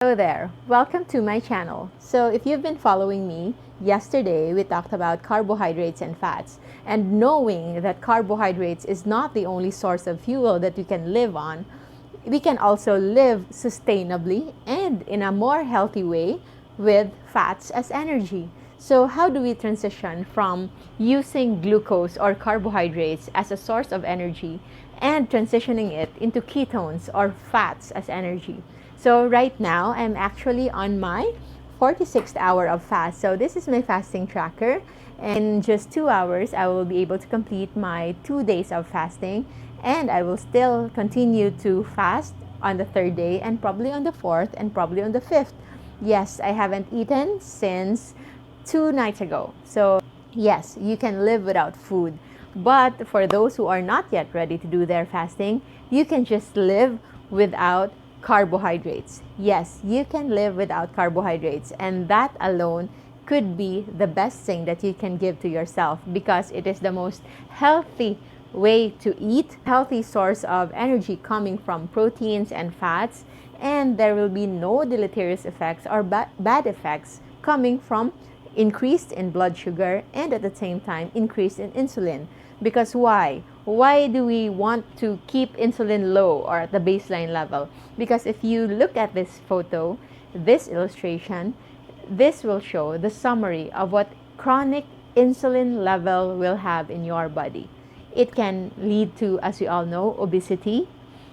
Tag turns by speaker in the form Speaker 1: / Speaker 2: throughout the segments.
Speaker 1: Hello there, welcome to my channel. So if you've been following me, yesterday we talked about carbohydrates and fats, and knowing that carbohydrates is not the only source of fuel that we can live on, we can also live sustainably and in a more healthy way with fats as energy. So how do we transition from using glucose or carbohydrates as a source of energy and transitioning it into ketones or fats as energy? So right now, I'm actually on my 46th hour of fast. So this is my fasting tracker. In just 2 hours, I will be able to complete my 2 days of fasting. And I will still continue to fast on the 3rd day and probably on the 4th and probably on the 5th. Yes, I haven't eaten since 2 nights ago. So yes, you can live without food. But for those who are not yet ready to do their fasting, you can just live without carbohydrates. Yes, you can live without carbohydrates, and that alone could be the best thing that you can give to yourself because it is the most healthy way to eat, healthy source of energy coming from proteins and fats, and there will be no deleterious effects or bad effects coming from increased in blood sugar and at the same time increased in insulin. Because why? Why do we want to keep insulin low or at the baseline level? Because if you look at this photo, this illustration, this will show the summary of what chronic insulin level will have in your body. It can lead to, as we all know, obesity,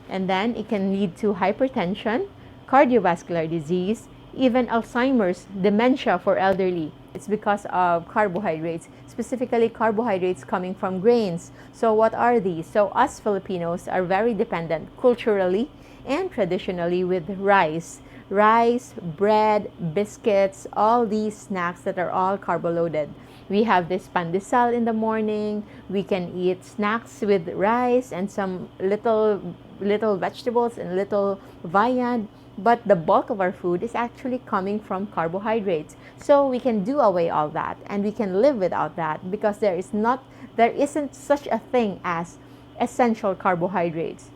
Speaker 1: and then it can lead to hypertension, cardiovascular disease, even Alzheimer's, dementia for elderly. It's because of carbohydrates, specifically carbohydrates coming from grains. So what are these? So us Filipinos are very dependent culturally and traditionally with rice. Rice, bread, biscuits, all these snacks that are all carbo-loaded. We have this pandesal in the morning. We can eat snacks with rice and some little vegetables and little viand. But the bulk of our food is actually coming from carbohydrates. So we can do away all that and we can live without that because there isn't such a thing as essential carbohydrates.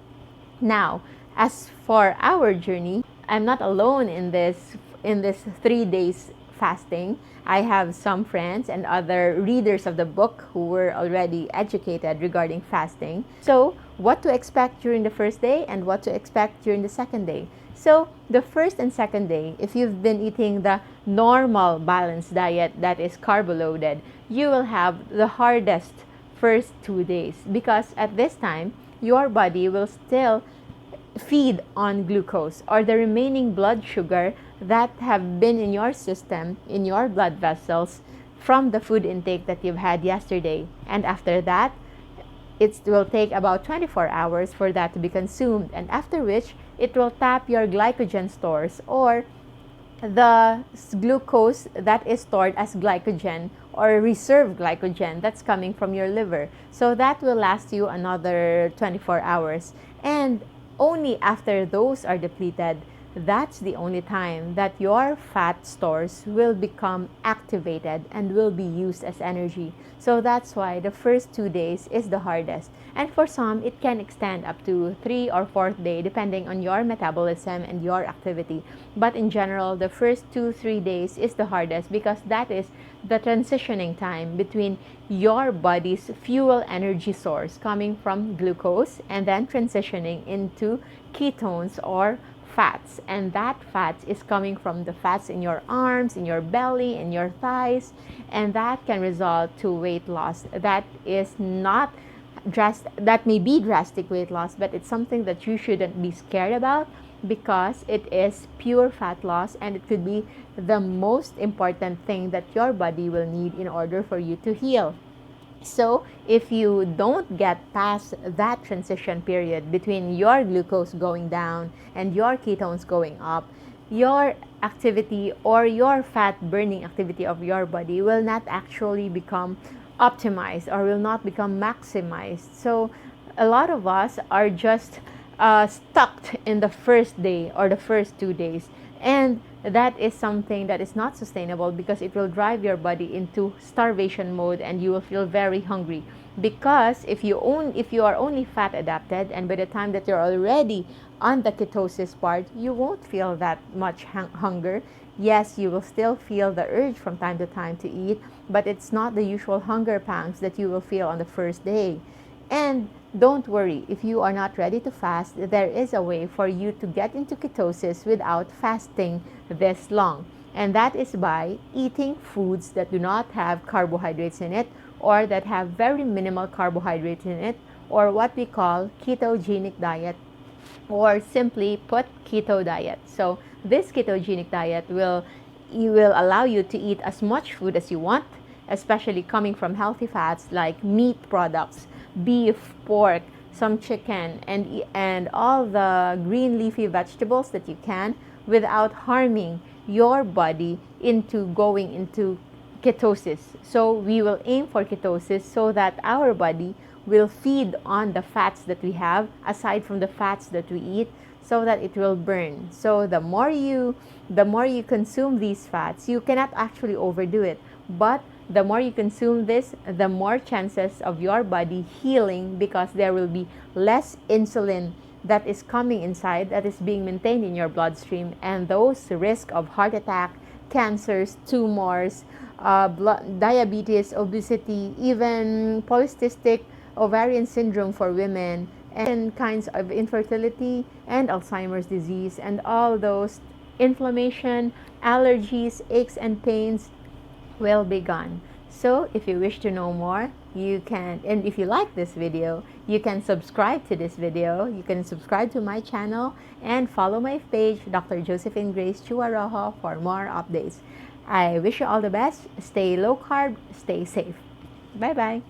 Speaker 1: Now, as for our journey, I'm not alone in this 3 days fasting. I have some friends and other readers of the book who were already educated regarding fasting. So, what to expect during the first day and what to expect during the second day. So, the first and second day, if you've been eating the normal balanced diet that is carbo-loaded, you will have the hardest first 2 days because at this time, your body will still feed on glucose or the remaining blood sugar that have been in your system, in your blood vessels from the food intake that you've had yesterday. And after that, it will take about 24 hours for that to be consumed, and after which it will tap your glycogen stores or the glucose that is stored as glycogen or reserved glycogen that's coming from your liver. So that will last you another 24 hours. And only after those are depleted, that's the only time that your fat stores will become activated and will be used as energy. So that's why the first 2 days is the hardest. And for some, it can extend up to 3 or 4th day depending on your metabolism and your activity. But in general, the first 2-3 days is the hardest because that is the transitioning time between your body's fuel energy source coming from glucose and then transitioning into ketones or fats, and that fat is coming from the fats in your arms, in your belly, in your thighs, and that can result to weight loss. That is not that may be drastic weight loss, but it's something that you shouldn't be scared about because it is pure fat loss and it could be the most important thing that your body will need in order for you to heal. So if you don't get past that transition period between your glucose going down and your ketones going up, your activity or your fat burning activity of your body will not actually become optimized or will not become maximized. So a lot of us are just stuck in the first day or the first 2 days, and that is something that is not sustainable because it will drive your body into starvation mode and you will feel very hungry. Because if you are only fat adapted, and by the time that you're already on the ketosis part, you won't feel that much hunger. Yes, you will still feel the urge from time to time to eat, but it's not the usual hunger pangs that you will feel on the first day. And don't worry, if you are not ready to fast, there is a way for you to get into ketosis without fasting this long. And that is by eating foods that do not have carbohydrates in it, or that have very minimal carbohydrates in it, or what we call ketogenic diet, or simply put, keto diet. So this ketogenic diet will allow you to eat as much food as you want, especially coming from healthy fats like meat products, beef, pork, some chicken, and all the green leafy vegetables that you can, without harming your body into going into ketosis. So we will aim for ketosis so that our body will feed on the fats that we have aside from the fats that we eat, so that it will burn. So the more you consume these fats, you cannot actually overdo it, but the more you consume this, the more chances of your body healing, because there will be less insulin that is coming inside, that is being maintained in your bloodstream, and those risk of heart attack, cancers, tumors, diabetes, obesity, even polycystic ovarian syndrome for women, and kinds of infertility and Alzheimer's disease, and all those inflammation, allergies, aches and pains will be gone. So if you wish to know more, you can, and if you like this video, you can subscribe to this video, you can subscribe to my channel, and follow my page, Dr. Josephine Grace Chua Rojo, for more updates. I wish you all the best. Stay low carb, stay safe. Bye bye.